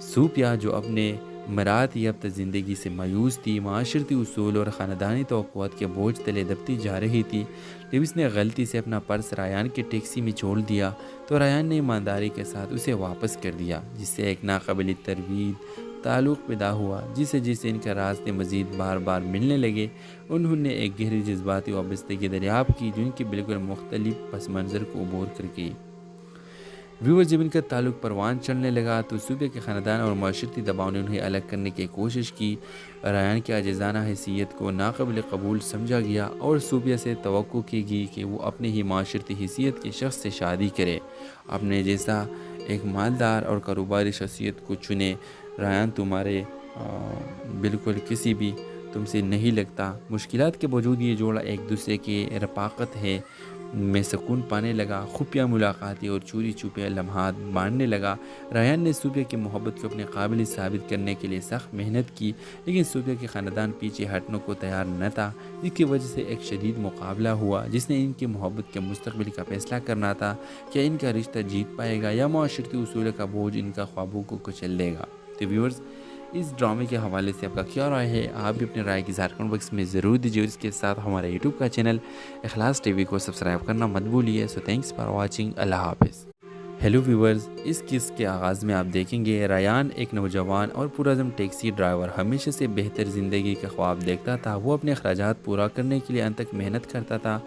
صوبیہ جو اپنے مراد یافتہ زندگی سے مایوس تھی، معاشرتی اصول اور خاندانی توقعات کے بوجھ تلے دبتی جا رہی تھی۔ جب اس نے غلطی سے اپنا پرس ریان کی ٹیکسی میں چھوڑ دیا تو ریان نے ایمانداری کے ساتھ اسے واپس کر دیا، جس سے ایک ناقابل تردید تعلق پیدا ہوا۔ جسے ان کے راستے مزید بار بار ملنے لگے، انہوں نے ایک گہری جذباتی وابستگی دریافت کی جو ان کے بالکل مختلف پس منظر کو عبور کر گئی۔ ویور جب ان کا تعلق پروان چڑھنے لگا تو صوبے کے خاندان اور معاشرتی دباؤ نے انہیں الگ کرنے کی کوشش کی۔ ریان کی عاجزانہ حیثیت کو ناقابل قبول سمجھا گیا اور صوبیہ سے توقع کی گئی کہ وہ اپنے ہی معاشرتی حیثیت کے شخص سے شادی کرے، اپنے جیسا ایک مالدار اور کاروباری شخصیت کو چنے۔ ریان تمہارے بالکل کسی بھی تم سے نہیں لگتا۔ مشکلات کے باوجود یہ جوڑا ایک دوسرے کی رفاقت ہے میں سکون پانے لگا، خفیہ ملاقاتیں اور چوری چھپے لمحات بانٹنے لگا۔ ریان نے صوبیہ کی محبت کو اپنے قابل ثابت کرنے کے لیے سخت محنت کی، لیکن صوبیہ کے خاندان پیچھے ہٹنے کو تیار نہ تھا، جس کی وجہ سے ایک شدید مقابلہ ہوا جس نے ان کی محبت کے مستقبل کا فیصلہ کرنا تھا۔ کیا ان کا رشتہ جیت پائے گا یا معاشرتی اصول کا بوجھ ان کا خوابوں کو کچل دے گا؟ تو ویورز، اس ڈرامے کے حوالے سے آپ کا کیا رائے ہے؟ آپ بھی اپنے رائے کی اظہار کمنٹ باکس میں ضرور دیجیے، اور اس کے ساتھ ہمارے یوٹیوب کا چینل اخلاص ٹی وی کو سبسکرائب کرنا مت بھولیے۔ سو تھینکس فار واچنگ، اللہ حافظ۔ ہیلو ویورز، اس قصے کے آغاز میں آپ دیکھیں گے ریان ایک نوجوان اور پرعزم ٹیکسی ڈرائیور ہمیشہ سے بہتر زندگی کا خواب دیکھتا تھا۔ وہ اپنے اخراجات پورا کرنے کے لیے انت تک محنت کرتا تھا،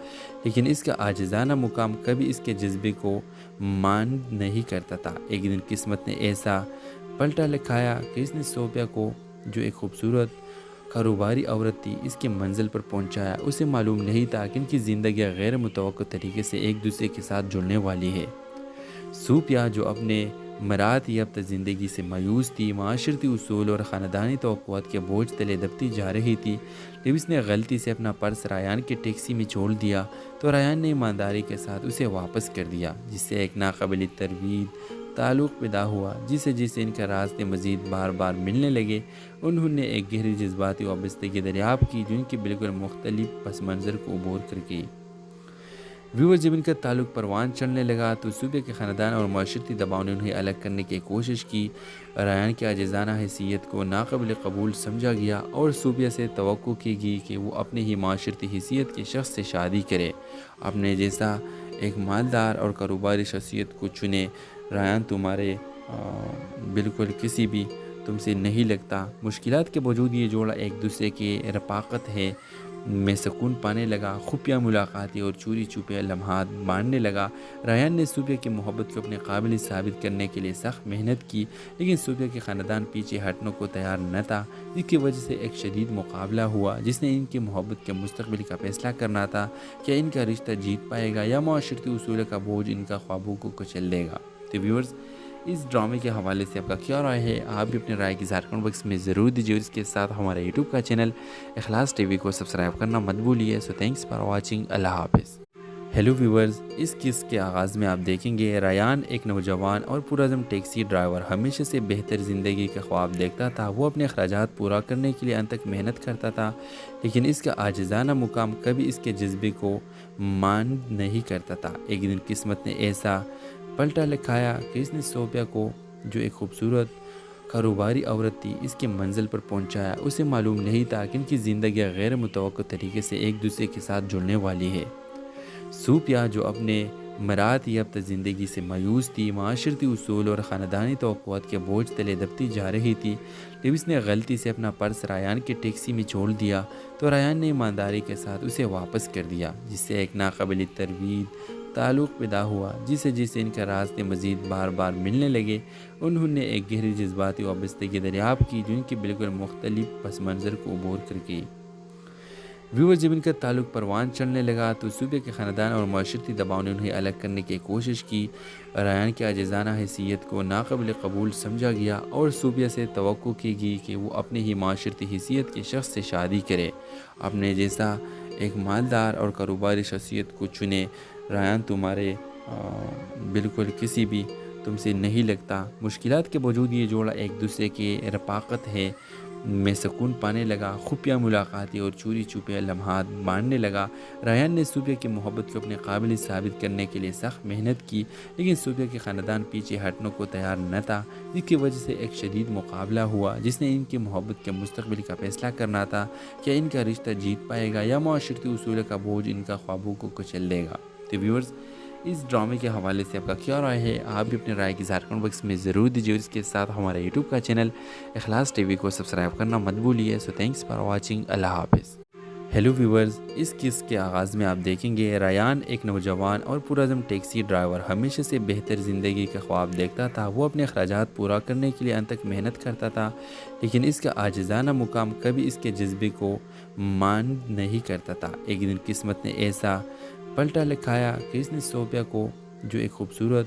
لیکن اس کا عاجزانہ مقام کبھی اس کے جذبے کو مان نہیں کرتا تھا۔ ایک دن قسمت نے ایسا پلٹا لکھایا کہ اس نے صوبیہ کو، جو ایک خوبصورت کاروباری عورت تھی، اس کے منزل پر پہنچایا۔ اسے معلوم نہیں تھا کہ ان کی زندگی غیر متوقع طریقے سے ایک دوسرے کے ساتھ جڑنے والی ہے۔ صوبیہ جو اپنے مراد یافتہ زندگی سے مایوس تھی، معاشرتی اصول اور خاندانی توقعات کے بوجھ تلے دبتی جا رہی تھی۔ جب اس نے غلطی سے اپنا پرس ریان کی ٹیکسی میں چھوڑ دیا تو ریان نے ایمانداری کے ساتھ اسے واپس کر دیا، جس سے ایک ناقابل تردید تعلق پیدا ہوا۔ جسے ان کے راستے مزید بار بار ملنے لگے، انہوں نے ایک گہری جذباتی وابستگی دریافت کی جو ان کے بالکل مختلف پس منظر کو عبور کر گئی۔ ویور جب ان کا تعلق پروان چڑھنے لگا تو صوبے کے خاندان اور معاشرتی دباؤ نے انہیں الگ کرنے کی کوشش کی۔ ریان کی عاجزانہ حیثیت کو ناقابل قبول سمجھا گیا اور صوبیہ سے توقع کی گئی کہ وہ اپنے ہی معاشرتی حیثیت کے شخص سے شادی کرے، اپنے جیسا ایک مالدار اور کاروباری شخصیت کو چنے۔ ریان تمہارے بالکل کسی بھی تم سے نہیں لگتا۔ مشکلات کے باوجود یہ جوڑا ایک دوسرے کی رفاقت ہے میں سکون پانے لگا، خفیہ ملاقاتیں اور چوری چھپے لمحات بانٹنے لگا۔ ریان نے صوفیہ کی محبت کو اپنے قابل ثابت کرنے کے لیے سخت محنت کی، لیکن صوفیہ کے خاندان پیچھے ہٹنے کو تیار نہ تھا، جس کی وجہ سے ایک شدید مقابلہ ہوا جس نے ان کی محبت کے مستقبل کا فیصلہ کرنا تھا کہ ان کا رشتہ جیت پائے گا یا معاشرتی اصول کا بوجھ ان کا خوابوں کو کچل دے گا۔ تو ویورز، اس ڈرامے کے حوالے سے آپ کا کیا رائے ہے؟ آپ بھی اپنے رائے کی اظہار کمنٹ باکس میں ضرور دیجیے، اور اس کے ساتھ ہمارے یوٹیوب کا چینل اخلاص ٹی وی کو سبسکرائب کرنا مت بھولیے۔ سو تھینکس فار واچنگ، اللہ حافظ۔ ہیلو ویورز، اس قسط کے آغاز میں آپ دیکھیں گے ریان ایک نوجوان اور پرعزم ٹیکسی ڈرائیور ہمیشہ سے بہتر زندگی کا خواب دیکھتا تھا۔ وہ اپنے اخراجات پورا کرنے کے لیے انت تک محنت کرتا تھا، لیکن اس کا عاجزانہ مقام کبھی اس کے جذبے کو مان نہیں کرتا تھا۔ ایک دن قسمت نے ایسا پلٹا لکھایا کہ اس نے صوفیہ کو، جو ایک خوبصورت کاروباری عورت تھی، اس کی منزل پر پہنچایا۔ اسے معلوم نہیں تھا کہ ان کی زندگی غیر متوقع طریقے سے ایک دوسرے کے ساتھ جڑنے والی ہے۔ صوفیہ، جو اپنے مراد یافتہ زندگی سے مایوس تھی، معاشرتی اصول اور خاندانی توقعات کے بوجھ تلے دبتی جا رہی تھی، جب اس نے غلطی سے اپنا پرس ریان کی ٹیکسی میں چھوڑ دیا تو ریان نے ایمانداری کے ساتھ اسے واپس کر دیا، جس سے ایک ناقابل تردید تعلق پیدا ہوا۔ جسے ان کے راستے مزید بار بار ملنے لگے، انہوں نے ایک گہری جذباتی وابستگی دریافت کی جو ان کے بالکل مختلف پس منظر کو عبور کر گئی۔ ویور، جب ان کا تعلق پروان چڑھنے لگا تو صوفیہ کے خاندان اور معاشرتی دباؤ نے انہیں الگ کرنے کی کوشش کی۔ ریان کی عاجزانہ حیثیت کو ناقابل قبول سمجھا گیا اور صوفیہ سے توقع کی گئی کہ وہ اپنے ہی معاشرتی حیثیت کے شخص سے شادی کرے، اپنے جیسا ایک مالدار اور کاروباری شخصیت کو چنے۔ ریان تمہارے بالکل کسی بھی تم سے نہیں لگتا۔ مشکلات کے باوجود یہ جوڑا ایک دوسرے کی رفاقت ہے میں سکون پانے لگا، خفیہ ملاقاتیں اور چوری چھپے لمحات بانٹنے لگا۔ ریان نے صوفیہ کی محبت کو اپنے قابل ثابت کرنے کے لیے سخت محنت کی، لیکن صوفیہ کے خاندان پیچھے ہٹنے کو تیار نہ تھا، جس کی وجہ سے ایک شدید مقابلہ ہوا جس نے ان کی محبت کے مستقبل کا فیصلہ کرنا تھا کہ ان کا رشتہ جیت پائے گا یا معاشرتی اصول کا بوجھ ان کا خوابوں کو کچل دے گا۔ تو ویورز، اس ڈرامے کے حوالے سے آپ کا کیا رائے ہے؟ آپ بھی اپنے رائے کی اظہار کمنٹ باکس میں ضرور دیجیے، اور اس کے ساتھ ہمارے یوٹیوب کا چینل اخلاص ٹی وی کو سبسکرائب کرنا مت بھولیے۔ سو تھینکس فار واچنگ، اللہ حافظ۔ ہیلو ویورز، اس قسط کے آغاز میں آپ دیکھیں گے ریان ایک نوجوان اور پرعزم ٹیکسی ڈرائیور ہمیشہ سے بہتر زندگی کا خواب دیکھتا تھا۔ وہ اپنے اخراجات پورا کرنے کے لیے انت تک محنت کرتا تھا، لیکن اس کا عاجزانہ مقام کبھی اس کے جذبے کو مان نہیں کرتا تھا۔ ایک دن قسمت نے ایسا پلٹا لکھایا کہ اس نے صوفیہ کو، جو ایک خوبصورت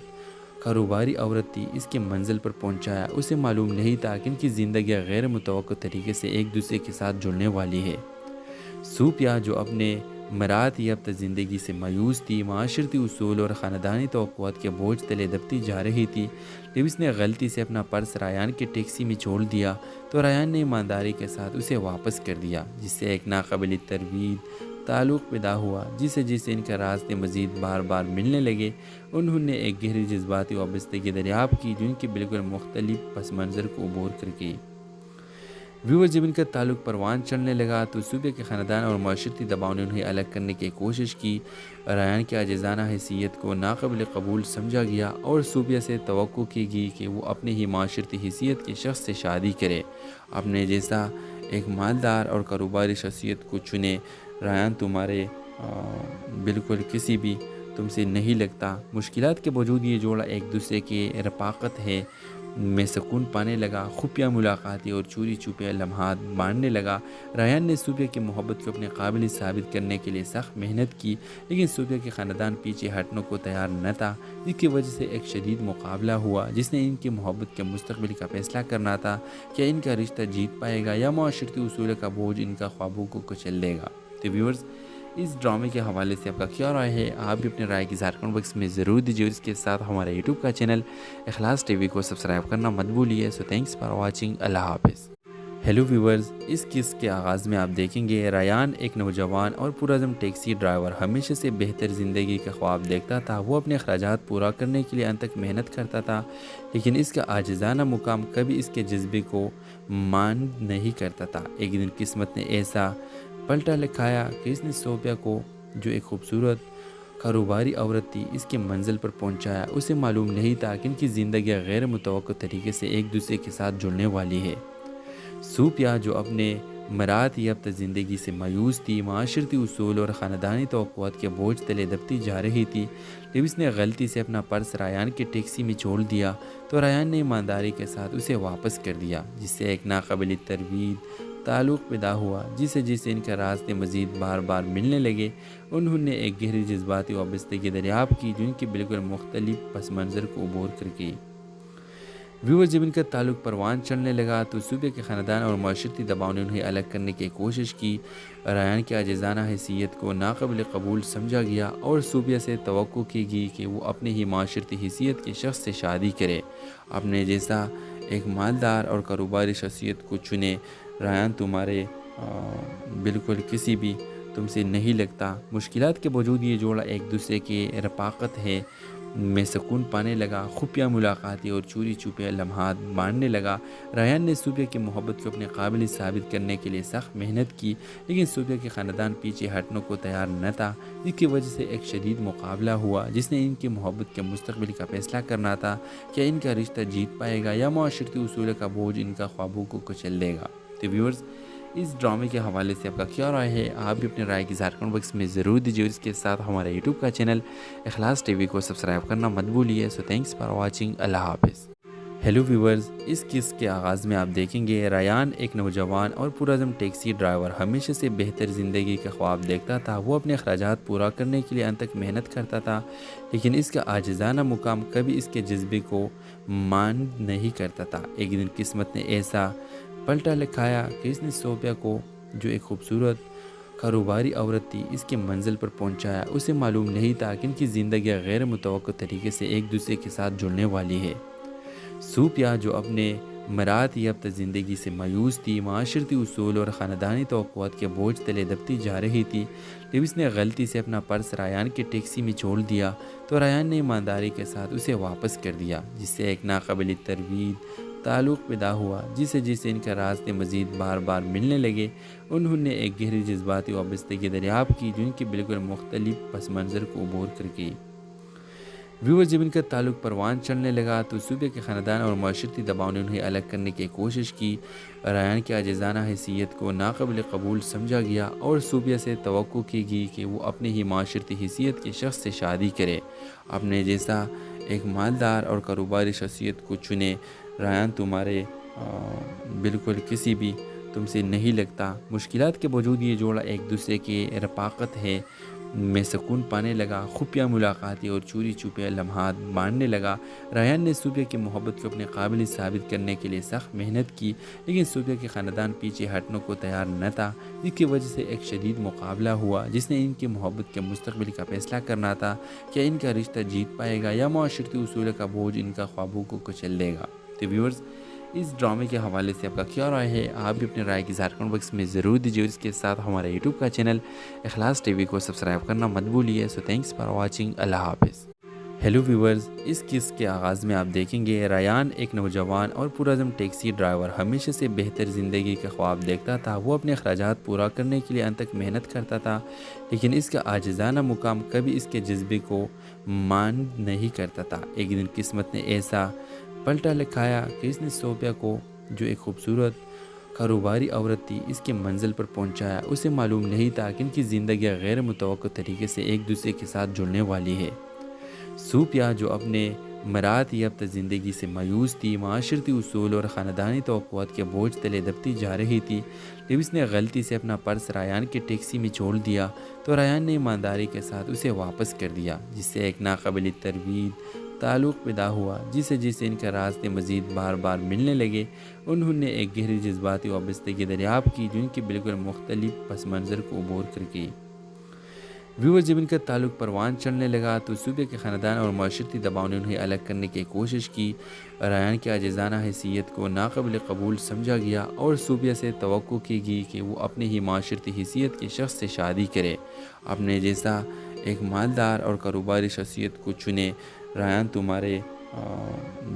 کاروباری عورت تھی، اس کی منزل پر پہنچایا۔ اسے معلوم نہیں تھا کہ ان کی زندگی غیر متوقع طریقے سے ایک دوسرے کے ساتھ جڑنے والی ہے۔ صوفیہ، جو اپنے مراد یافتہ زندگی سے مایوس تھی، معاشرتی اصول اور خاندانی توقعات کے بوجھ تلے دبتی جا رہی تھی، جب اس نے غلطی سے اپنا پرس ریان کی ٹیکسی میں چھوڑ دیا تو ریان نے ایمانداری کے ساتھ اسے واپس کر دیا، جس سے ایک ناقابل تردید تعلق پیدا ہوا۔ جسے ان کے راستے مزید بار بار ملنے لگے، انہوں نے ایک گہری جذباتی وابستگی دریافت کی جو ان کے بالکل مختلف پس منظر کو عبور کر گئی۔ ویور، جب ان کا تعلق پروان چڑھنے لگا تو صوفیہ کے خاندان اور معاشرتی دباؤ نے انہیں الگ کرنے کی کوشش کی۔ ریان کی عاجزانہ حیثیت کو ناقابل قبول سمجھا گیا اور صوفیہ سے توقع کی گئی کہ وہ اپنے ہی معاشرتی حیثیت کے شخص سے شادی کرے، اپنے جیسا ایک مالدار اور کاروباری شخصیت کو چنے۔ ریان تمہارے بالکل کسی بھی تم سے نہیں لگتا۔ مشکلات کے باوجود یہ جوڑا ایک دوسرے کی رفاقت ہے میں سکون پانے لگا، خفیہ ملاقاتیں اور چوری چھپے لمحات بانٹنے لگا۔ ریان نے صوفیہ کی محبت کو اپنے قابل ثابت کرنے کے لیے سخت محنت کی، لیکن صوفیہ کے خاندان پیچھے ہٹنے کو تیار نہ تھا، جس کی وجہ سے ایک شدید مقابلہ ہوا جس نے ان کی محبت کے مستقبل کا فیصلہ کرنا تھا کہ ان کا رشتہ جیت پائے گا یا معاشرتی اصول کا بوجھ ان کا خوابوں کو کچل دے گا۔ تو ویورز، اس ڈرامے کے حوالے سے آپ کا کیا رائے ہے؟ آپ بھی اپنے رائے کی اظہار کمنٹ باکس میں ضرور دیجیے، اور اس کے ساتھ ہمارے یوٹیوب کا چینل اخلاص ٹی وی کو سبسکرائب کرنا مت بھولیے۔ سو تھینکس فار واچنگ، اللہ حافظ۔ ہیلو ویورز، اس قسط کے آغاز میں آپ دیکھیں گے ریان ایک نوجوان اور پرعزم ٹیکسی ڈرائیور ہمیشہ سے بہتر زندگی کا خواب دیکھتا تھا۔ وہ اپنے اخراجات پورا کرنے کے لیے انت تک محنت کرتا تھا، لیکن اس کا عاجزانہ مقام کبھی اس کے جذبے کو مان نہیں کرتا تھا۔ ایک دن قسمت نے ایسا پلٹا لکھایا کہ اس نے صوفیہ کو، جو ایک خوبصورت کاروباری عورت تھی، اس کی منزل پر پہنچایا۔ اسے معلوم نہیں تھا کہ ان کی زندگی غیر متوقع طریقے سے ایک دوسرے کے ساتھ جڑنے والی ہے۔ صوفیہ، جو اپنے مراعات یافتہ زندگی سے مایوس تھی، معاشرتی اصول اور خاندانی توقعات کے بوجھ تلے دبتی جا رہی تھی۔ جب اس نے غلطی سے اپنا پرس ریان کے ٹیکسی میں چھوڑ دیا تو ریان نے ایمانداری کے ساتھ اسے واپس کر دیا، جس سے ایک ناقابل تردید تعلق پیدا ہوا۔ جسے ان کے راستے مزید بار بار ملنے لگے، انہوں نے ایک گہری جذباتی وابستگی دریافت کی جو ان کے بالکل مختلف پس منظر کو عبور کر گئی۔ ویورز، جب ان کا تعلق پروان چڑھنے لگا تو صوبے کے خاندان اور معاشرتی دباؤ نے انہیں الگ کرنے کی کوشش کی۔ ریان کی عاجزانہ حیثیت کو ناقابل قبول سمجھا گیا اور صوبیہ سے توقع کی گئی کہ وہ اپنے ہی معاشرتی حیثیت کے شخص سے شادی کرے، اپنے جیسا ایک مالدار اور کاروباری شخصیت کو چنے۔ ریان تمہارے بالکل کسی بھی تم سے نہیں لگتا۔ مشکلات کے باوجود یہ جوڑا ایک دوسرے کی رفاقت ہے میں سکون پانے لگا، خفیہ ملاقاتیں اور چوری چھپے لمحات بانٹنے لگا۔ ریان نے صوبیہ کی محبت کو اپنے قابل ثابت کرنے کے لیے سخت محنت کی، لیکن صوبیہ کے خاندان پیچھے ہٹنے کو تیار نہ تھا، جس کی وجہ سے ایک شدید مقابلہ ہوا جس نے ان کی محبت کے مستقبل کا فیصلہ کرنا تھا۔ کیا ان کا رشتہ جیت پائے گا یا معاشرتی اصول کا بوجھ ان کا خوابوں کو کچل دے گا؟ تو ویورز، اس ڈرامے کے حوالے سے آپ کا کیا رائے ہے؟ آپ بھی اپنے رائے کی کمنٹ باکس میں ضرور دیجیے، اور اس کے ساتھ ہمارے یوٹیوب کا چینل اخلاص ٹی وی کو سبسکرائب کرنا مت بھولیے۔ سو تھینکس فار واچنگ، اللہ حافظ۔ ہیلو ویورز، اس قصے کے آغاز میں آپ دیکھیں گے ریان ایک نوجوان اور پرعزم ٹیکسی ڈرائیور ہمیشہ سے بہتر زندگی کا خواب دیکھتا تھا۔ وہ اپنے اخراجات پورا کرنے کے لیے انت تک محنت کرتا تھا، لیکن اس کا عاجزانہ مقام کبھی اس کے جذبے کو مان نہیں کرتا تھا۔ ایک دن قسمت نے ایسا پلٹا لکھایا کہ اس نے صوبیہ کو، جو ایک خوبصورت کاروباری عورت تھی، اس کے منزل پر پہنچایا۔ اسے معلوم نہیں تھا کہ ان کی زندگی غیر متوقع طریقے سے ایک دوسرے کے ساتھ جڑنے والی ہے۔ صوبیہ، جو اپنے مراعات یافتہ زندگی سے مایوس تھی، معاشرتی اصول اور خاندانی توقعات کے بوجھ تلے دبتی جا رہی تھی، جب اس نے غلطی سے اپنا پرس ریان کے ٹیکسی میں چھوڑ دیا تو ریان نے ایمانداری کے ساتھ اسے واپس کر دیا، جس سے ایک ناقابل تردید تعلق پیدا ہوا۔ جسے ان کے راستے مزید بار بار ملنے لگے، انہوں نے ایک گہری جذباتی وابستگی دریافت کی جو ان کے بالکل مختلف پس منظر کو عبور کر گئی۔ ویورز، جب ان کا تعلق پروان چڑھنے لگا تو صوبے کے خاندان اور معاشرتی دباؤ نے انہیں الگ کرنے کی کوشش کی۔ ریان کی عاجزانہ حیثیت کو ناقابل قبول سمجھا گیا اور صوبیہ سے توقع کی گئی کہ وہ اپنے ہی معاشرتی حیثیت کے شخص سے شادی کرے، اپنے جیسا ایک مالدار اور کاروباری شخصیت کو چنے۔ ریان تمہارے بالکل کسی بھی تم سے نہیں لگتا۔ مشکلات کے باوجود یہ جوڑا ایک دوسرے کی رفاقت ہے میں سکون پانے لگا، خفیہ ملاقاتیں اور چوری چھپے لمحات بانٹنے لگا۔ ریان نے صوبیہ کی محبت کو اپنے قابل ثابت کرنے کے لیے سخت محنت کی، لیکن صوبیہ کے خاندان پیچھے ہٹنے کو تیار نہ تھا، جس کی وجہ سے ایک شدید مقابلہ ہوا جس نے ان کی محبت کے مستقبل کا فیصلہ کرنا تھا۔ کیا ان کا رشتہ جیت پائے گا یا معاشرتی اصول کا بوجھ ان کا خوابوں کو کچل دے گا؟ تو ویورز، اس ڈرامے کے حوالے سے آپ کا کیا رائے ہے؟ آپ بھی اپنے رائے کی کمنٹ باکس میں ضرور دیجیے، اور اس کے ساتھ ہمارے یوٹیوب کا چینل اخلاص ٹی وی کو سبسکرائب کرنا مت بھولیے۔ سو تھینکس فار واچنگ، اللہ حافظ۔ ہیلو ویورز، اس قصے کے آغاز میں آپ دیکھیں گے ریان ایک نوجوان اور پرعزم ٹیکسی ڈرائیور ہمیشہ سے بہتر زندگی کا خواب دیکھتا تھا۔ وہ اپنے اخراجات پورا کرنے کے لیے انت تک محنت کرتا تھا، لیکن اس کا عاجزانہ مقام کبھی اس کے جذبے کو مان نہیں کرتا تھا۔ ایک دن قسمت نے ایسا پلٹا لکھایا کہ اس نے صوبیہ کو، جو ایک خوبصورت کاروباری عورت تھی، اس کے منزل پر پہنچایا۔ اسے معلوم نہیں تھا کہ ان کی زندگی غیر متوقع طریقے سے ایک دوسرے کے ساتھ جڑنے والی ہے۔ صوبیہ، جو اپنے مراعات یافتہ زندگی سے مایوس تھی، معاشرتی اصول اور خاندانی توقعات کے بوجھ تلے دبتی جا رہی تھی، جب اس نے غلطی سے اپنا پرس ریان کے ٹیکسی میں چھوڑ دیا تو ریان نے ایمانداری کے ساتھ اسے واپس کر دیا، جس سے ایک ناقابل تردید تعلق پیدا ہوا۔ جسے ان کے راستے مزید بار بار ملنے لگے، انہوں نے ایک گہری جذباتی وابستگی دریافت کی جو ان کے بالکل مختلف پس منظر کو عبور کر گئی۔ ویورز، جب ان کا تعلق پروان چڑھنے لگا تو صوبے کے خاندان اور معاشرتی دباؤ نے انہیں الگ کرنے کی کوشش کی۔ ریان کی عاجزانہ حیثیت کو ناقابل قبول سمجھا گیا اور صوبیہ سے توقع کی گئی کہ وہ اپنے ہی معاشرتی حیثیت کے شخص سے شادی کرے، اپنے جیسا ایک مالدار اور کاروباری شخصیت کو چنے۔ ریان تمہارے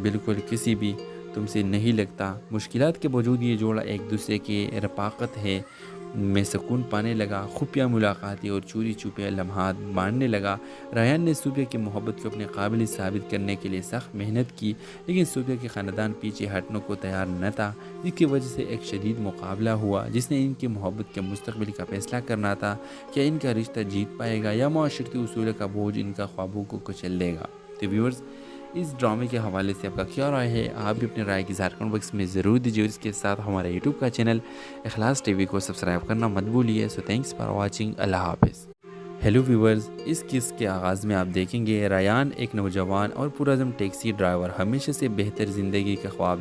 بالکل کسی بھی تم سے نہیں لگتا۔ مشکلات کے باوجود یہ جوڑا ایک دوسرے کی رفاقت ہے میں سکون پانے لگا، خفیہ ملاقاتیں اور چوری چھپے لمحات بانٹنے لگا۔ ریان نے صوفیہ کی محبت کو اپنے قابل ثابت کرنے کے لیے سخت محنت کی، لیکن صوفیہ کے خاندان پیچھے ہٹنے کو تیار نہ تھا، جس کی وجہ سے ایک شدید مقابلہ ہوا جس نے ان کی محبت کے مستقبل کا فیصلہ کرنا تھا۔ کیا ان کا رشتہ جیت پائے گا یا معاشرتی اصول کا بوجھ ان کا خوابوں کو کچل دے گا؟ تو ویورز، اس ڈرامے کے حوالے سے آپ کا کیا رائے ہے؟ آپ بھی اپنے رائے کی اظہار کمنٹ باکس میں ضرور دیجیے، اور اس کے ساتھ ہمارے یوٹیوب کا چینل اخلاص ٹی وی کو سبسکرائب کرنا مت بھولیے۔ سو تھینکس فار واچنگ، اللہ حافظ۔ ہیلو ویورز، اس قصے کے آغاز میں آپ دیکھیں گے ریان ایک نوجوان اور پرعزم ٹیکسی ڈرائیور ہمیشہ سے بہتر زندگی کے خواب